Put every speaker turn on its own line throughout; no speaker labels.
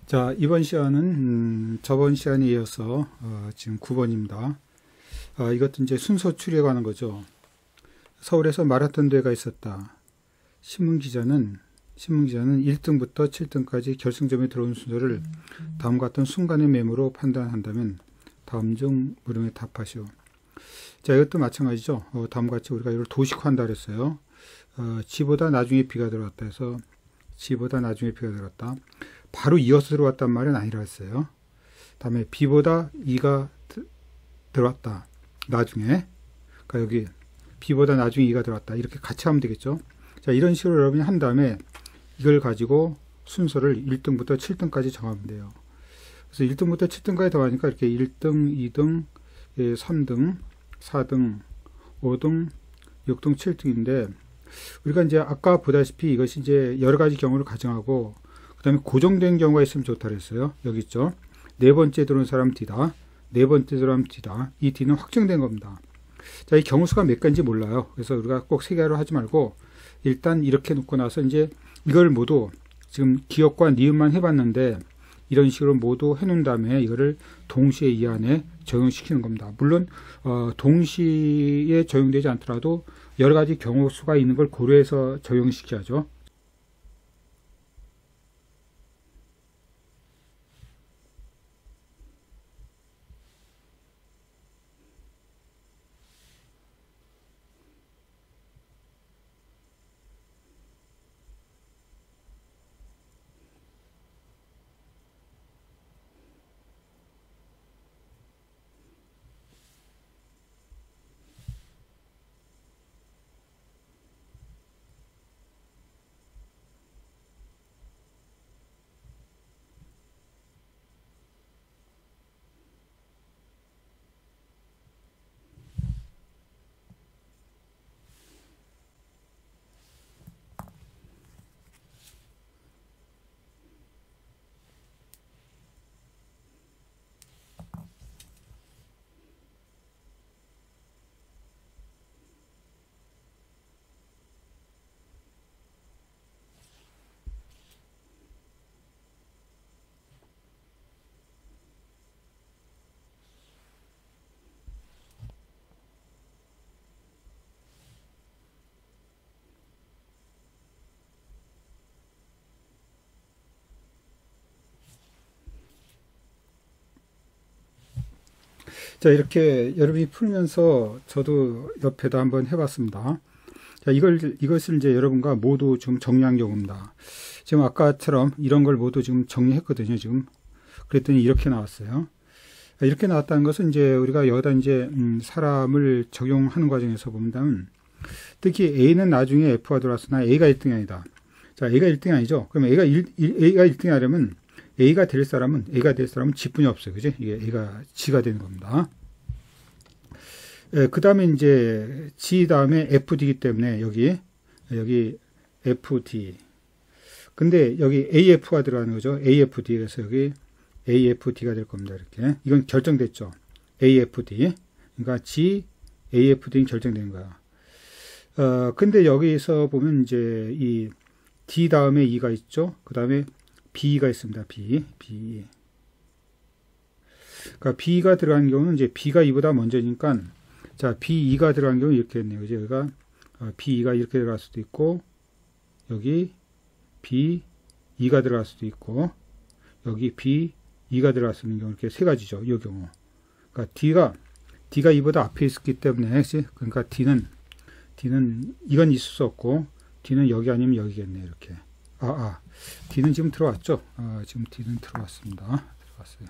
자, 이번 시간은 저번 시간에 이어서 지금 9번입니다. 이것도 이제 순서 추리에 관한 거죠. 서울에서 마라톤 대회가 있었다. 신문기자는 1등부터 7등까지 결승점에 들어온 순서를 다음과 같은 순간의 메모로 판단한다면 다음 중 물음에 답하시오. 자, 이것도 마찬가지죠. 다음과 같이 우리가 이걸 도식화한다 그랬어요. 지보다 나중에 비가 들어왔다 해서 지보다 나중에 비가 들어왔다. 바로 이어서 들어왔단 말은 아니라 했어요. 다음에 비보다 이가 들어왔다. 나중에. 그러니까 여기 비보다 나중에 이가 들어왔다. 이렇게 같이 하면 되겠죠. 자, 이런 식으로 여러분이 한 다음에 이걸 가지고 순서를 1등부터 7등까지 정하면 돼요. 그래서 1등부터 7등까지 더하니까 이렇게 1등, 2등, 3등, 4등, 5등, 6등, 7등인데 우리가 이제 아까 보다시피 이것이 이제 여러 가지 경우를 가정하고 그 다음에 고정된 경우가 있으면 좋다 그랬어요. 여기 있죠. 네 번째 들어온 사람 D다. 네 번째 들어온 D다. 이 D는 확정된 겁니다. 자, 이 경우수가 몇 가지인지 몰라요. 그래서 우리가 꼭 세 개로 하지 말고 일단 이렇게 놓고 나서 이제 이걸 모두 지금 기억과 니은만 해봤는데 이런 식으로 모두 해놓은 다음에 이거를 동시에 이 안에 적용시키는 겁니다. 물론 동시에 적용되지 않더라도 여러 가지 경우수가 있는 걸 고려해서 적용시켜야죠. 자, 이렇게 여러분이 풀면서 저도 옆에다 한번 해봤습니다. 자, 이것을 이제 여러분과 모두 지금 정리한 경우입니다. 지금 아까처럼 이런 걸 모두 지금 정리했거든요, 지금. 그랬더니 이렇게 나왔어요. 이렇게 나왔다는 것은 이제 우리가 여기다 이제, 사람을 적용하는 과정에서 보면, 특히 A는 나중에 F가 들어왔으나 A가 1등이 아니다. 자, A가 1등이 아니죠. 그럼 A가 1등이 하려면 A가 될 사람은 G뿐이 없어요. 그죠? 이게 A가 G가 되는 겁니다. 그 다음에 이제 G 다음에 FD이기 때문에 여기 FD. 근데 여기 AF가 들어가는 거죠. AFD. 그래서 여기 AFD가 될 겁니다. 이렇게. 이건 결정됐죠. AFD. 그러니까 G, AFD는 결정된 거야. 근데 여기서 보면 이제 이 D 다음에 E가 있죠. 그 다음에 B가 있습니다. B. 그러니까 B가 들어간 경우는 이제 B가 E보다 먼저니까 자, B2가 들어간 경우는 이렇게 했네요. 그죠? 여기가 B2가 이렇게 들어갈 수도 있고 여기 B2가 들어갈 수도 있고 여기 B2가 들어갈 수 있는 경우 이렇게 세 가지죠. 이 경우. 그러니까 D가 E보다 앞에 있었기 때문에 그러니까 D는 이건 있을 수 없고 D는 여기 아니면 여기겠네요. 이렇게. D는 지금 들어왔죠? 지금 D는 들어왔습니다. 들어왔어요.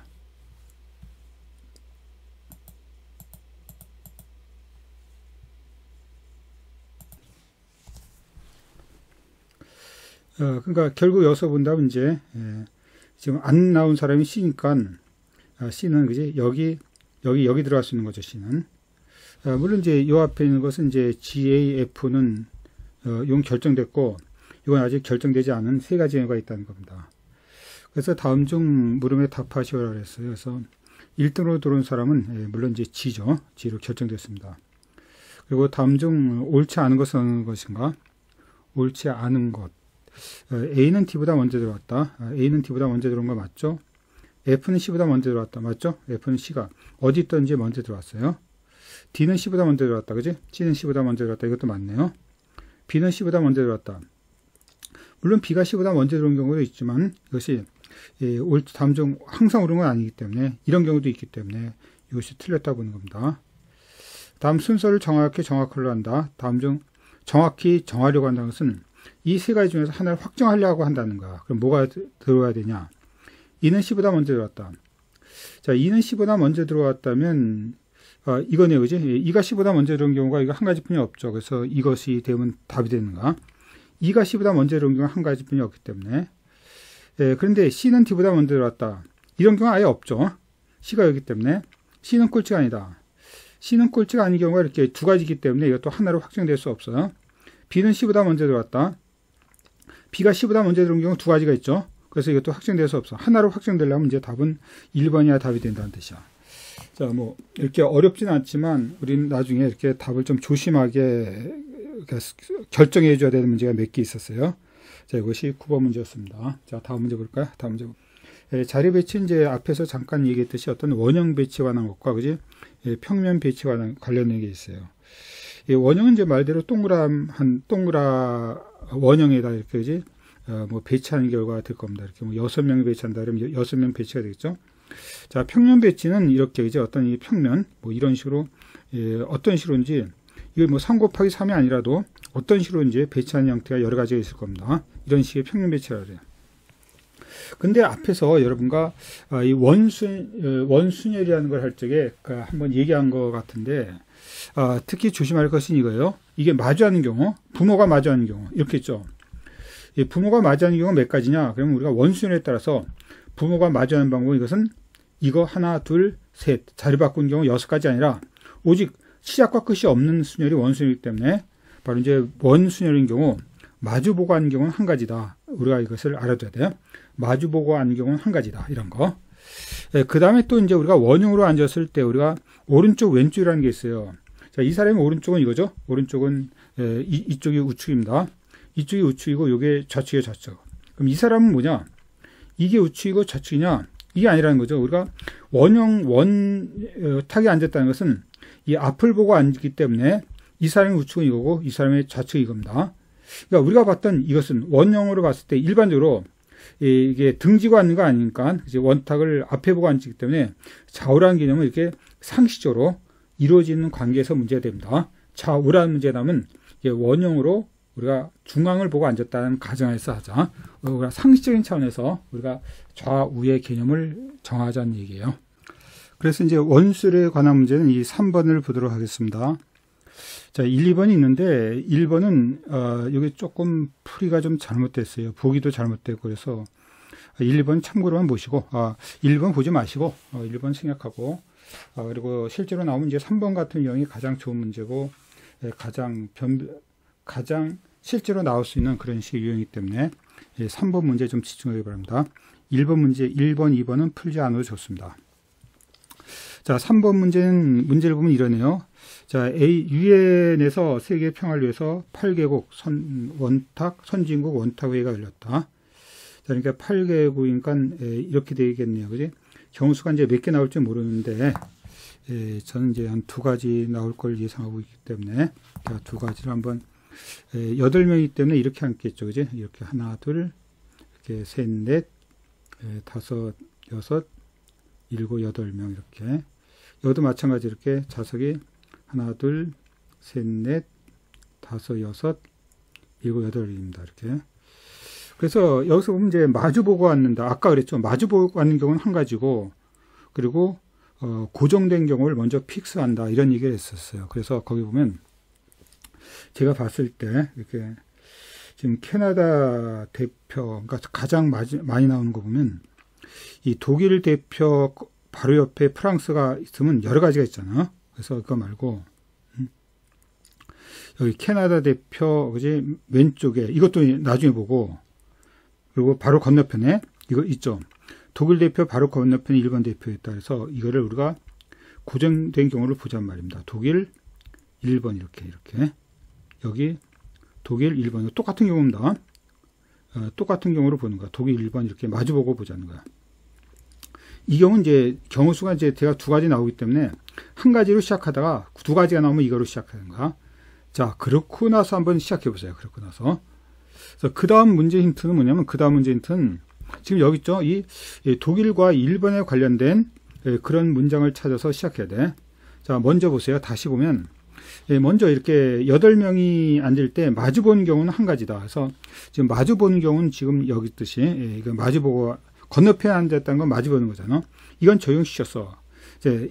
그러니까 결국 여기서 본다면 이제 지금 안 나온 사람이 C니까 C는 그지 여기 들어갈 수 있는 거죠. C는 물론 이제 요 앞에 있는 것은 이제 GAF는 이건 결정됐고 이건 아직 결정되지 않은 세 가지 경우가 있다는 겁니다. 그래서 다음 중 물음에 답하시오라 그랬어요. 그래서 1등으로 들어온 사람은 물론 이제 G죠. G로 결정됐습니다. 그리고 다음 중 옳지 않은 것은 어느 것인가? 옳지 않은 것. A는 D보다 먼저 들어왔다. A는 D보다 먼저 들어온 거 맞죠? F는 C보다 먼저 들어왔다. 맞죠? F는 C가 어디 있던지 먼저 들어왔어요. D는 C보다 먼저 들어왔다. 그지? C는 C보다 먼저 들어왔다. 이것도 맞네요. B는 C보다 먼저 들어왔다. 물론 B가 C보다 먼저 들어온 경우도 있지만 이것이 다음 중 항상 옳은 건 아니기 때문에 이런 경우도 있기 때문에 이것이 틀렸다 보는 겁니다. 다음 순서를 정확하려 한다. 다음 중 정확히 정하려고 한다는 것은 이 세 가지 중에서 하나를 확정하려고 한다는 거야. 그럼 뭐가 들어와야 되냐? E는 C보다 먼저 들어왔다. 자, E는 C보다 먼저 들어왔다면 이거네요. 그지? E가 C보다 먼저 들어온 경우가 이거 한 가지뿐이 없죠. 그래서 이것이 되면 답이 되는가? E가 C보다 먼저 들어온 경우가 한 가지뿐이 없기 때문에 그런데 C는 D보다 먼저 들어왔다. 이런 경우는 아예 없죠. C가 여기 때문에 C는 꼴찌가 아니다. C는 꼴찌가 아닌 경우가 이렇게 두 가지이기 때문에 이것도 하나로 확정될 수 없어요. B는 C보다 먼저 들어왔다. B가 C보다 먼저 들어온 경우 두 가지가 있죠. 그래서 이것도 확정될 수 없어. 하나로 확정되려면 이제 답은 1번이야 답이 된다는 뜻이야. 자, 뭐 이렇게 어렵진 않지만 우리는 나중에 이렇게 답을 좀 조심하게 결정해 줘야 되는 문제가 몇 개 있었어요. 자, 이것이 9번 문제였습니다. 자, 다음 문제 볼까요? 다음 문제. 자리 배치 이제 앞에서 잠깐 얘기했듯이 어떤 원형 배치에 관한 것과 그지? 평면 배치와 관련된 게 있어요. 원형은 이제 말대로 동그란 원형에다 이렇게 그지? 뭐 배치하는 결과가 될 겁니다. 이렇게 뭐 6명이 배치한다 그러면 6명 배치가 되겠죠. 자, 평면 배치는 이렇게 이제 어떤 이 평면 뭐 이런 식으로 어떤 식으로인지 이거 뭐 3 곱하기 3이 아니라도 어떤 식으로인지 배치하는 형태가 여러 가지가 있을 겁니다. 이런 식의 평면 배치라 그래요. 근데 앞에서 여러분과 이 원순열이라는 걸 할 적에 한번 얘기한 것 같은데 특히 조심할 것은 이거예요. 이게 마주하는 경우, 부모가 마주하는 경우 이렇게 있죠. 이 부모가 마주하는 경우가 몇 가지냐? 그러면 우리가 원순열에 따라서 부모가 마주하는 방법은 이것은 이거 하나, 둘, 셋 자리 바꾼 경우 6가지 아니라 오직 시작과 끝이 없는 순열이 원순열이기 때문에 바로 이제 원순열인 경우 마주보고 하는 경우는 한 가지다. 우리가 이것을 알아둬야 돼요. 마주보고 하는 경우는 한 가지다. 이런 거. 그 다음에 또 이제 우리가 원형으로 앉았을 때 우리가 오른쪽 왼쪽이라는 게 있어요. 자, 이 사람의 오른쪽은 이거죠. 오른쪽은 이쪽이 우측입니다. 이쪽이 우측이고 이게 좌측이에요. 좌측. 그럼 이 사람은 뭐냐? 이게 우측이고 좌측이냐? 이게 아니라는 거죠. 우리가 원형에 앉았다는 것은 이 앞을 보고 앉기 때문에 이 사람의 우측은 이거고 이 사람의 좌측은 이겁니다. 그러니까 우리가 봤던 이것은 원형으로 봤을 때 일반적으로 이게 등지고 앉는 거 아니니까 이제 원탁을 앞에 보고 앉기 때문에 좌우라는 개념은 이렇게 상식적으로 이루어지는 관계에서 문제가 됩니다. 좌우라는 문제라면 원형으로 우리가 중앙을 보고 앉았다는 가정에서 하자. 우리가 상식적인 차원에서 우리가 좌우의 개념을 정하자는 얘기예요. 그래서 이제 원술에 관한 문제는 이 3번을 보도록 하겠습니다. 자, 1, 2번이 있는데 1번은 여기 조금 풀이가 좀 잘못됐어요. 보기도 잘못됐고 그래서 1, 2번 참고로만 보시고 1번 보지 마시고 1번 생각하고 그리고 실제로 나오면 이제 3번 같은 유형이 가장 좋은 문제고 가장 실제로 나올 수 있는 그런 식의 유형이기 때문에 3번 문제에 좀 집중하기 바랍니다. 1번 문제 1번, 2번은 풀지 않아도 좋습니다. 자, 3번 문제를 보면 이러네요. 자, 유엔에서 세계 평화를 위해서 8개국 선진국 원탁회의가 열렸다. 자, 그러니까 8개국이니까 이렇게 되겠네요. 그지? 경수가 이제 몇 개 나올지 모르는데, 저는 이제 한 2가지 나올 걸 예상하고 있기 때문에, 자, 2가지를 한번, 8명이기 때문에 이렇게 앉겠죠. 그지? 이렇게 하나, 둘, 이렇게 셋, 넷, 5, 6, 7, 8명 이렇게. 여기도 마찬가지 이렇게 좌석이 하나, 둘, 셋, 넷, 5, 6, 7, 8입니다. 이렇게. 그래서 여기서 보면 이제 마주보고 앉는다. 아까 그랬죠. 마주보고 앉는 경우는 한 가지고, 그리고 고정된 경우를 먼저 픽스한다. 이런 얘기를 했었어요. 그래서 거기 보면 제가 봤을 때 이렇게 지금 캐나다 대표, 그러니까 가장 많이 나오는 거 보면 이 독일 대표 바로 옆에 프랑스가 있으면 여러 가지가 있잖아. 그래서 그거 말고 여기 캐나다 대표 그지 왼쪽에 이것도 나중에 보고 그리고 바로 건너편에 이거 있죠. 독일 대표 바로 건너편에 일본 대표가 있다. 그래서 이거를 우리가 고정된 경우를 보자는 말입니다. 독일, 일본 이렇게 여기 독일, 일본 똑같은 경우입니다. 똑같은 경우로 보는 거야. 독일, 1번 이렇게 마주보고 보자는 거야. 이 경우는 이제 경우수가 이제 대가 두 가지 나오기 때문에 한 가지로 시작하다가 두 가지가 나오면 이거로 시작하는 거야. 자, 그렇고 나서 한번 시작해 보세요. 그렇고 나서. 그래서 그 다음 문제 힌트는 뭐냐면, 그 다음 문제 힌트는 지금 여기 있죠. 이 독일과 일본에 관련된 그런 문장을 찾아서 시작해야 돼. 자, 먼저 보세요. 다시 보면, 먼저 이렇게 8명이 앉을 때 마주 보는 경우는 한 가지다. 그래서 지금 마주 보는 경우는 지금 여기 있듯이, 이거 마주 보고 건너편에 앉았다는 건 마주 보는 거잖아. 이건 적용시켰어.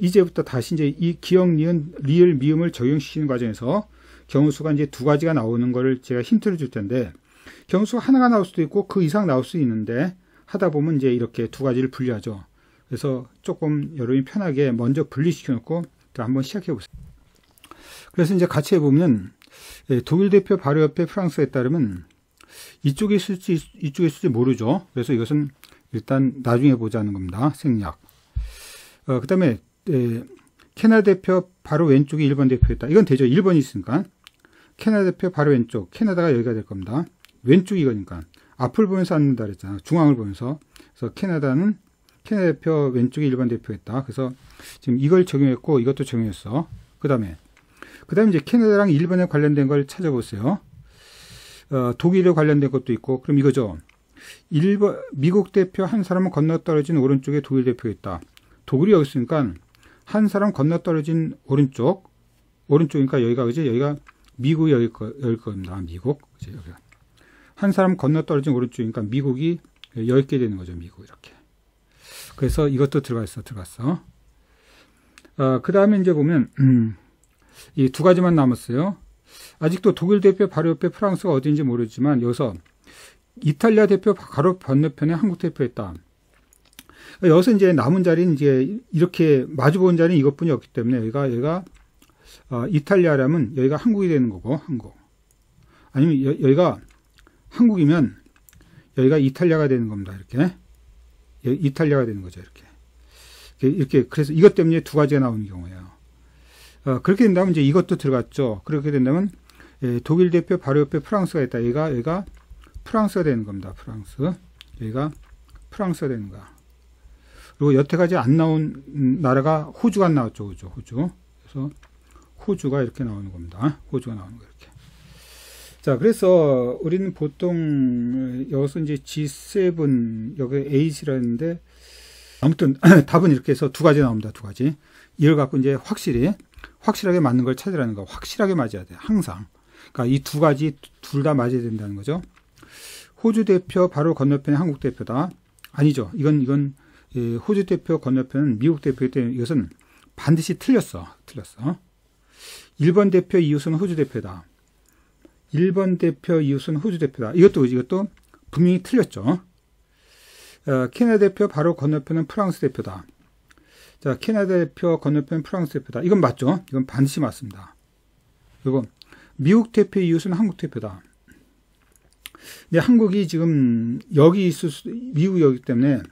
이제부터 다시 이제 이 기억, 니은, 리을, 미음을 적용시키는 과정에서 경우수가 이제 두 가지가 나오는 거를 제가 힌트를 줄 텐데, 경우수가 하나가 나올 수도 있고 그 이상 나올 수 있는데, 하다 보면 이제 이렇게 두 가지를 분리하죠. 그래서 조금 여러분이 편하게 먼저 분리시켜 놓고 한번 시작해 보세요. 그래서 이제 같이 해보면, 독일 대표 바로 옆에 프랑스에 따르면 이쪽에 있을지 이쪽에 있을지 모르죠. 그래서 이것은 일단 나중에 보자는 겁니다. 생략. 그 다음에 캐나다 대표 바로 왼쪽에 1번 대표였다. 이건 되죠. 1번이 있으니까. 캐나다 대표 바로 왼쪽. 캐나다가 여기가 될 겁니다. 왼쪽이 이거니까. 앞을 보면서 앉는다 그랬잖아. 중앙을 보면서. 그래서 캐나다 대표 왼쪽에 1번 대표였다. 그래서 지금 이걸 적용했고 이것도 적용했어. 그 다음에 이제 캐나다랑 일본에 관련된 걸 찾아보세요. 독일에 관련된 것도 있고. 그럼 이거죠. 미국 대표 한 사람은 건너떨어진 오른쪽에 독일 대표가 있다. 독일이 여기 있으니까 한 사람 건너떨어진 오른쪽이니까 여기가 그지? 여기가 미국이 여기 겁니다. 미국. 그치? 여기가. 한 사람 건너떨어진 오른쪽이니까 미국이 여기 있게 되는 거죠. 미국 이렇게. 그래서 이것도 들어갔어. 그 다음에 이제 보면 이 두 가지만 남았어요. 아직도 독일 대표 바로 옆에 프랑스가 어디인지 모르지만 여기서 이탈리아 대표 바로 건너편에 한국 대표였다. 여기서 이제 남은 자리는 이제 이렇게 마주본 자리는 이것뿐이 없기 때문에 여기가 이탈리아라면 여기가 한국이 되는 거고, 한국. 아니면 여기가 한국이면 여기가 이탈리아가 되는 겁니다. 이렇게. 이탈리아가 되는 거죠. 이렇게. 그래서 이것 때문에 두 가지가 나오는 경우예요. 그렇게 된다면 이제 이것도 들어갔죠. 그렇게 된다면 독일 대표 바로 옆에 프랑스가 있다. 여기가 프랑스가 되는 겁니다. 프랑스. 여기가 프랑스가 되는 거야. 그리고 여태까지 안 나온 나라가 호주가 안 나왔죠. 호주. 그래서 호주가 이렇게 나오는 겁니다. 호주가 나오는 거 이렇게. 자, 그래서 우리는 보통 여기서 이제 G7 여기 8이라는데 아무튼 답은 이렇게 해서 두 가지 나옵니다. 두 가지. 이걸 갖고 이제 확실하게 맞는 걸 찾으라는 거. 확실하게 맞아야 돼. 항상. 그러니까 이 두 가지 둘 다 맞아야 된다는 거죠. 호주 대표 바로 건너편에 한국 대표다. 아니죠. 이건 호주 대표 건너편은 미국 대표이기 때문에 이것은 반드시 틀렸어. 1번 대표 이웃은 호주 대표다. 1번 대표 이웃은 호주 대표다. 이것도 분명히 틀렸죠. 캐나다 대표 바로 건너편은 프랑스 대표다. 자, 캐나다 대표 건너편 프랑스 대표다. 이건 맞죠? 이건 반드시 맞습니다. 그리고 미국 대표 이웃은 한국 대표다. 근데 한국이 지금 여기 미국이 여기 때문에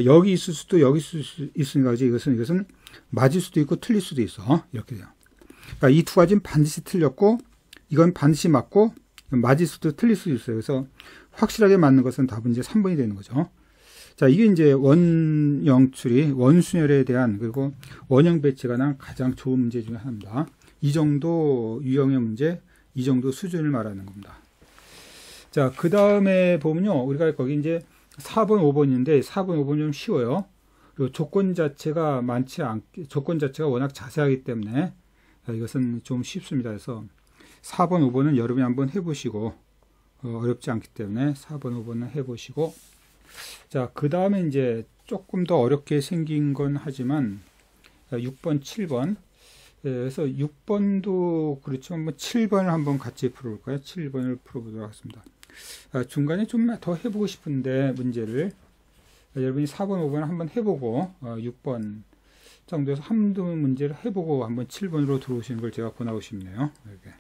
여기 있을 수도 여기 있을 수 있으니까 이것은 맞을 수도 있고 틀릴 수도 있어. 이렇게 돼요. 그러니까 이 두 가지는 반드시 틀렸고 이건 반드시 맞고 맞을 수도 틀릴 수도 있어요. 그래서 확실하게 맞는 것은 답은 이제 3번이 되는 거죠. 자, 이게 이제 원형 추리, 원순열에 대한 그리고 원형 배치에 관한 가장 좋은 문제 중에 하나입니다. 이 정도 유형의 문제, 이 정도 수준을 말하는 겁니다. 자, 그 다음에 보면요. 우리가 거기 이제 4번, 5번인데 4번, 5번 좀 쉬워요. 그리고 조건 자체가 조건 자체가 워낙 자세하기 때문에 이것은 좀 쉽습니다. 그래서 4번, 5번은 여러분이 한번 해보시고 어렵지 않기 때문에 4번, 5번은 해보시고 자, 그 다음에 이제 조금 더 어렵게 생긴 건 하지만 6번, 7번 그래서 6번도 그렇지만 뭐 7번을 한번 같이 풀어볼까요? 7번을 풀어보도록 하겠습니다. 중간에 좀 더 해보고 싶은데 문제를 여러분이 4번, 5번 한번 해보고 6번 정도에서 한두 문제를 해보고 한번 7번으로 들어오시는 걸 제가 권하고 싶네요. 이렇게.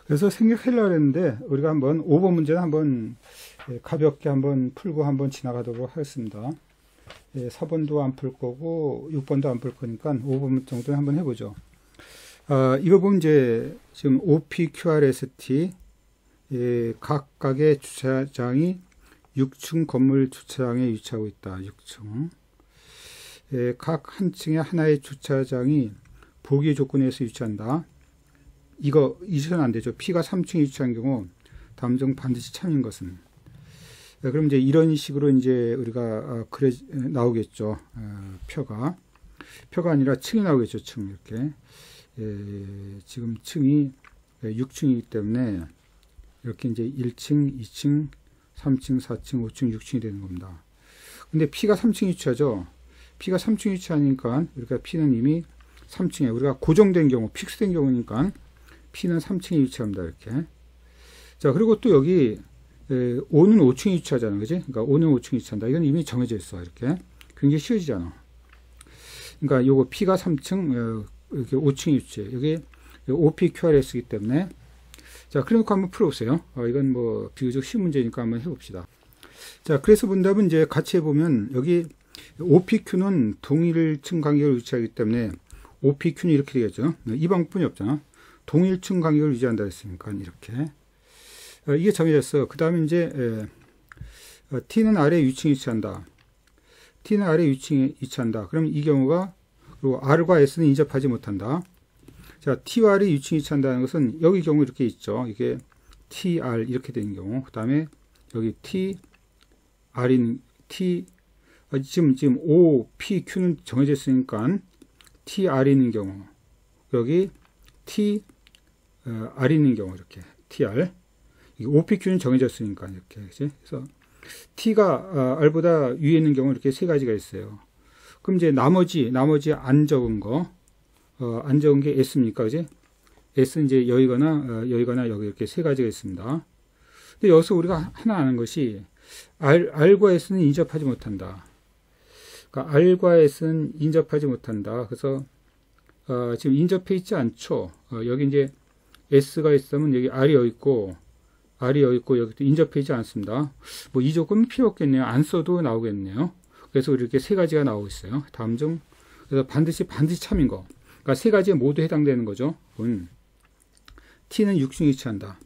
그래서 생략하려고 했는데 우리가 한번 5번 문제는 한번 가볍게 한번 풀고 한번 지나가도록 하겠습니다. 4번도 안 풀 거고 6번도 안 풀 거니까 5번 정도는 한번 해보죠. 이거 보면 이제 지금 OPQRST 각각의 주차장이 6층 건물 주차장에 위치하고 있다. 6층. 각 한 층에 하나의 주차장이 보기 조건에서 위치한다. 이거 잊으면 안 되죠. P가 3층에 위치한 경우 다음 중 반드시 참인 것은. 그럼 이제 이런 식으로 이제 우리가 그래 나오겠죠. 표가 아니라 층이 나오겠죠. 층 이렇게. 지금 층이 6층이기 때문에 이렇게 이제 1층, 2층, 3층, 4층, 5층, 6층이 되는 겁니다. 근데 P가 3층에 위치하죠. P가 3층에 위치하니까 우리가 P는 이미 3층에 우리가 고정된 경우, 픽스된 경우니까 P는 3층에 위치합니다. 이렇게. 자, 그리고 또 여기 O는 5층에 위치하잖아. 그지? 그러니까 O는 5층에 위치한다. 이건 이미 정해져 있어. 이렇게. 굉장히 쉬워지잖아. 그러니까 요거 P가 3층, 이렇게 5층에 위치해. 여기 OPQRS이기 때문에. 자, 그래놓고 한번 풀어보세요. 이건 뭐 비교적 쉬운 문제니까 한번 해봅시다. 자, 그래서 본답은 이제 같이 해보면 여기 OPQ는 동일층 간격을 위치하기 때문에 OPQ는 이렇게 되겠죠. 이 방법뿐이 없잖아. 동일층 간격을 유지한다 했으니까 이렇게. 이게 정해졌어. 그 다음에 이제 T는 아래 위층에 위치한다. T는 아래 위층에 위치한다. 그럼 이 경우가 그리고 R과 S는 인접하지 못한다. 자, T와 R이 위층에 위치한다는 것은 여기 경우 이렇게 있죠. 이게 TR 이렇게 되는 경우. 그 다음에 여기 T, R인 지금 OPQ는 정해져 있으니까 TR 있는 경우. 여기 T, R 있는 경우 이렇게 TR. OPQ는 정해졌으니까 이렇게. 그치? 그래서 T가 R보다 위에 있는 경우 이렇게 세 가지가 있어요. 그럼 이제 나머지 안 적은 거, 안 적은 게 S입니까? 그지? S는 이제 여기거나 여기 이렇게 세 가지가 있습니다. 근데 여기서 우리가 하나 아는 것이 R과 S는 인접하지 못한다. 그러니까 R과 S는 인접하지 못한다. 그래서 지금 인접해 있지 않죠. 여기 이제 S가 있으면 여기 R이 여기 있고 여기도 인접해 있지 않습니다. 뭐 이 조건은 필요 없겠네요. 안 써도 나오겠네요. 그래서 이렇게 세 가지가 나오고 있어요. 다음 중 그래서 반드시 참인 거. 그러니까 세 가지에 모두 해당되는 거죠. T는 6층에 위치한다.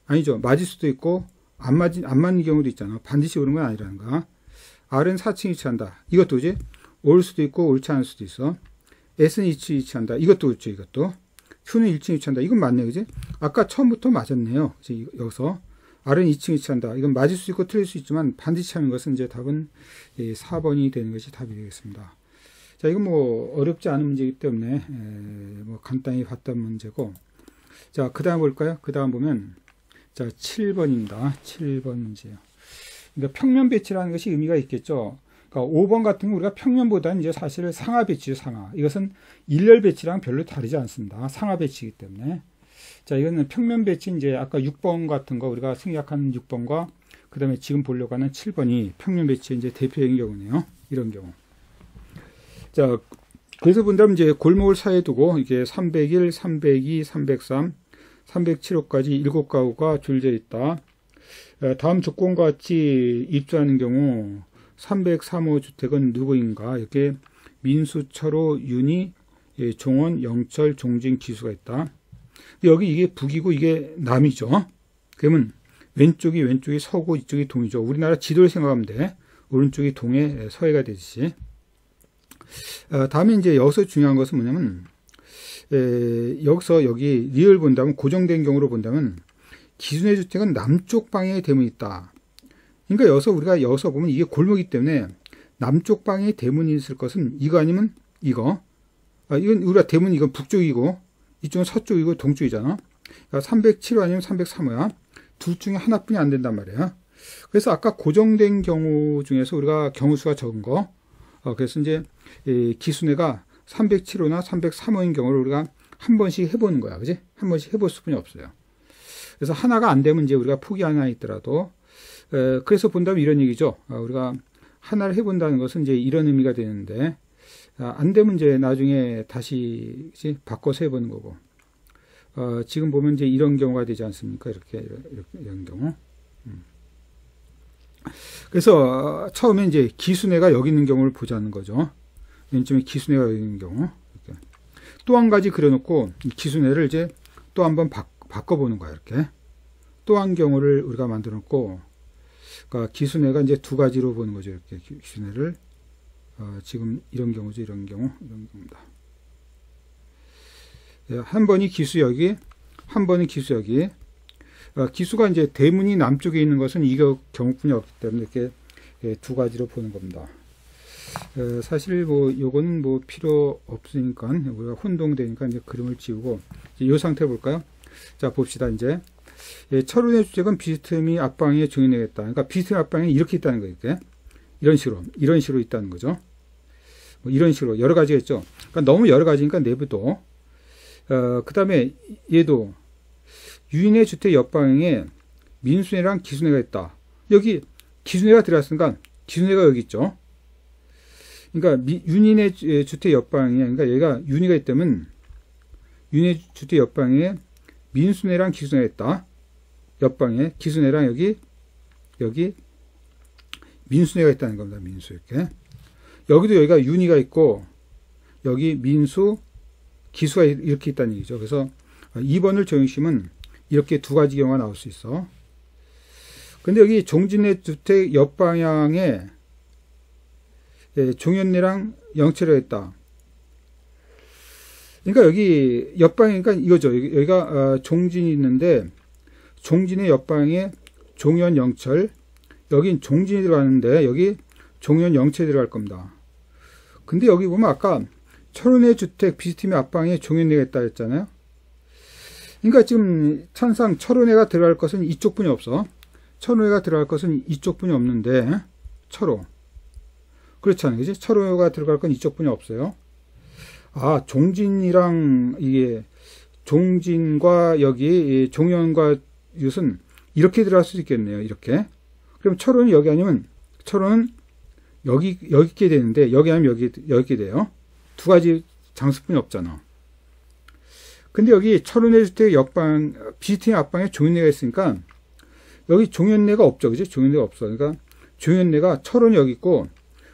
아니죠. 맞을 수도 있고 안 맞는 경우도 있잖아. 반드시 오는 건 아니라는 거야. R은 4층에 위치한다. 이것도 이제 올 수도 있고 옳지 않을 수도 있어. S는 2층에 위치한다. 이것도 그렇죠. 이것도. Q는 1층에 위치한다. 이건 맞네요. 그지? 아까 처음부터 맞았네요. 그치? 여기서 R은 2층에 위치한다. 이건 맞을 수 있고 틀릴 수 있지만 반드시 하는 것은 이제 답은 4번이 되는 것이 답이 되겠습니다. 자, 이건 뭐 어렵지 않은 문제이기 때문에 뭐 간단히 봤던 문제고. 자, 그 다음 볼까요? 그 다음 보면 자, 7번입니다. 7번 문제요. 그러니까 평면 배치라는 것이 의미가 있겠죠. 그러니까 5번 같은 거 우리가 평면보다는 이제 사실 상하 배치죠, 상하. 이것은 일렬 배치랑 별로 다르지 않습니다. 상하 배치이기 때문에. 자, 이거는 평면 배치 이제 아까 6번 같은 거 우리가 생략한 6번과 그 다음에 지금 보려고 하는 7번이 평면 배치의 이제 대표적인 경우네요. 이런 경우. 자, 그래서 본다면 이제 골목을 사이에 두고 이게 301, 302, 303, 307호까지 7가구가 줄져 있다. 다음 조건과 같이 입주하는 경우 303호 주택은 누구인가? 이렇게 민수, 철호, 윤희, 종원, 영철, 종진, 기수가 있다. 여기 이게 북이고 이게 남이죠. 그러면 왼쪽이 서고 이쪽이 동이죠. 우리나라 지도를 생각하면 돼. 오른쪽이 동해, 서해가 되듯이. 다음에 이제 여기서 중요한 것은 뭐냐면 여기서 여기 리얼 본다면 고정된 경우로 본다면 기준의 주택은 남쪽 방향에 대문이 있다. 그러니까 여기서 보면 이게 골목이기 때문에 남쪽 방향에 대문이 있을 것은 이거 아니면 이거. 이건 우리가 대문 이건 북쪽이고 이쪽은 서쪽이고 동쪽이잖아. 그러니까 307호 아니면 303호야. 둘 중에 하나뿐이 안 된단 말이야. 그래서 아까 고정된 경우 중에서 우리가 경우수가 적은 거. 그래서 이제 기순회가 307호나 303호인 경우를 우리가 한 번씩 해보는 거야. 그지? 한 번씩 해볼 수뿐이 없어요. 그래서 하나가 안 되면 이제 우리가 포기 하나 있더라도 그래서 본다면 이런 얘기죠. 우리가 하나를 해본다는 것은 이제 이런 의미가 되는데 안 되면 이제 나중에 다시 바꿔서 해보는 거고. 지금 보면 이제 이런 경우가 되지 않습니까? 이런 경우. 그래서 처음에 이제 기순회가 여기 있는 경우를 보자는 거죠. 왼쪽에 기순회가 여기 있는 경우. 이렇게. 또 한 가지 그려놓고 이 기수네를 이제 또 한번 바꿔보는 거야. 이렇게 또 한 경우를 우리가 만들어 놓고, 그러니까 기수네가 이제 두 가지로 보는 거죠. 이렇게 기수네를 지금 이런 경우죠. 이런 경우입니다. 한 번이 기수역이, 한 번은 기수역이. 기수가 이제 대문이 남쪽에 있는 것은 이 경우뿐이 없기 때문에 이렇게 두 가지로 보는 겁니다. 사실 뭐 요거는 뭐 필요 없으니까 우리가 혼동되니까 이제 그림을 지우고 이 상태 볼까요? 자, 봅시다. 이제 철운의 주택은 비스듬히 앞방에 종현되겠다. 그러니까 비스듬히 앞방에 이렇게 있다는 거예요. 이렇게 이런 식으로 있다는 거죠. 뭐 이런 식으로 여러 가지가 있죠. 그러니까 너무 여러 가지니까 내부도. 그 다음에 얘도 유인의 주택 옆방에 민수네랑 기수네가 있다. 여기 기수네가 들어갔으니까 기수네가 여기 있죠. 그러니까 윤인의 주택 옆방에, 그러니까 얘가 윤희가 있다면 윤의 주택 옆방에 민수네랑 기수네가 있다. 옆방에 기수네랑 여기 민수네가 있다는 겁니다. 민수 이렇게. 여기도 여기가 윤희가 있고 여기 민수 기수가 이렇게 있다는 얘기죠. 그래서 2번을 적용시키면 이렇게 두 가지 경우가 나올 수 있어. 근데 여기 종진의 주택 옆방향에 종현네랑 영철이가 있다. 그러니까 여기 옆방이니까 이거죠. 여기가 종진이 있는데 종진의 옆방에 종현 영철, 여긴 종진이 들어가는데 여기 종현 영철이 들어갈 겁니다. 근데 여기 보면 아까 철운의 주택 비스듬히 앞방에 종현네가 있다 했잖아요. 그러니까 지금 천상 철운애가 들어갈 것은 이쪽뿐이 없어. 철운애가 들어갈 것은 이쪽뿐이 없는데 철호. 그렇잖아요. 그지? 철호가 들어갈 건 이쪽뿐이 없어요. 아, 종진이랑 이게 종진과 여기 종현과 윷은 이렇게 들어갈 수 있겠네요. 이렇게. 그럼 철호는 여기 아니면 철호는 여기 있게 되는데 여기 아니면 여기 있게 돼요. 두 가지 장소뿐이 없잖아. 근데 여기 철운의 주택 옆방 비스듬히 앞방에 종현네가 있으니까 여기 종현네가 없죠. 그지? 종현네가 없어. 그러니까 종현네가 철운이 여기 있고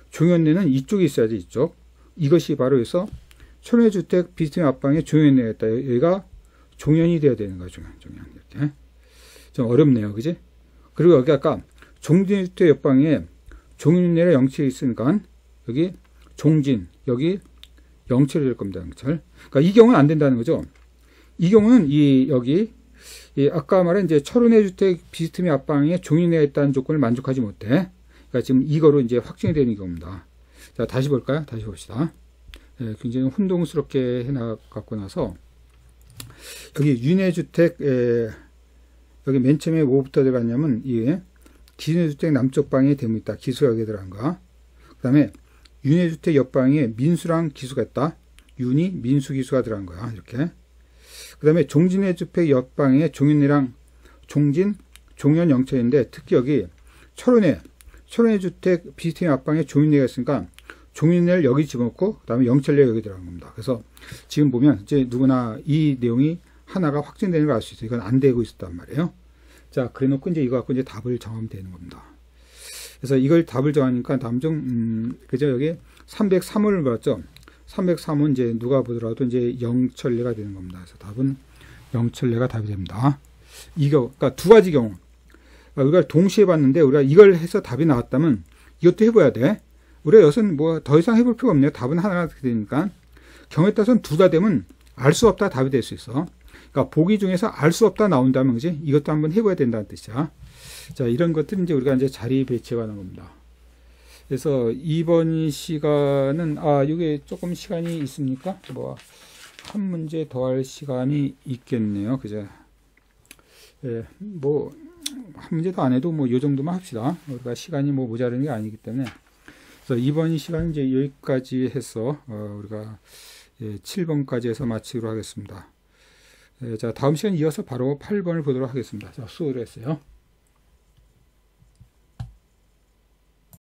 종현네는 이쪽에 있어야지. 이쪽. 이것이 바로 여기서 철운의 주택 비스듬히 앞방에 종현네가 있다. 여기가 종현이 돼야 되는 거야. 종현 이렇게. 좀 어렵네요. 그지? 그리고 여기 아까 종진의 주택 옆방에 종현네랑 영철이 있으니까 여기 종진, 여기 영철이 될 겁니다. 영철. 그러니까 이 경우는 안 된다는 거죠. 이 경우는 여기 아까 말한 이제 철운의 주택 비스듬히 앞방에 종현네가 있다는 조건을 만족하지 못해. 그러니까 지금 이거로 이제 확정이 되는 경우입니다. 자, 다시 볼까요? 다시 봅시다. 굉장히 혼동스럽게 해나갔고 나서 여기 윤의 주택 여기 맨 처음에 뭐부터 들어갔냐면 이 기준의 주택 남쪽 방에 대문이 있다. 기수가 여기 들어간 거. 그 다음에 윤의 주택 옆방에 민수랑 기수가 있다. 윤이 민수 기수가 들어간 거야. 이렇게. 그 다음에 종진의 주택 옆방에 종현네랑 종진, 종현 영철인데 특히 여기 철운의 주택 비스듬히 앞방에 종현네가 있으니까 종현네를 여기 집어넣고 그 다음에 영철네가 여기 들어간 겁니다. 그래서 지금 보면 이제 누구나 이 내용이 하나가 확정되는 걸 알 수 있어요. 이건 안 되고 있었단 말이에요. 자, 그래 놓고 이제 이거 갖고 이제 답을 정하면 되는 겁니다. 그래서 이걸 답을 정하니까 다음 중, 그죠? 여기 303호를 봤죠? 303은 이제 누가 보더라도 이제 영철네가 되는 겁니다. 그래서 답은 영철네가 답이 됩니다. 그러니까 두 가지 경우. 우리가 동시에 봤는데 우리가 이걸 해서 답이 나왔다면 이것도 해봐야 돼. 우리가 여기서는 뭐 더 이상 해볼 필요가 없네요. 답은 하나가 되니까. 경우에 따라서는 두가 되면 알 수 없다 답이 될 수 있어. 그러니까 보기 중에서 알 수 없다 나온다면 그지? 이것도 한번 해봐야 된다는 뜻이야. 자, 이런 것들은 이제 우리가 이제 자리 배치에 관한 겁니다. 그래서 이번 시간은 이게 조금 시간이 있습니까? 뭐 한 문제 더 할 시간이 있겠네요. 그죠? 예, 뭐 한 문제 더 안 해도 뭐 요 정도만 합시다. 우리가 시간이 뭐 모자라는 게 아니기 때문에. 그래서 이번 시간은 이제 여기까지 해서 우리가 7번까지 해서 마치도록 하겠습니다. 자, 다음 시간 이어서 바로 8번을 보도록 하겠습니다. 자, 수고를 했어요.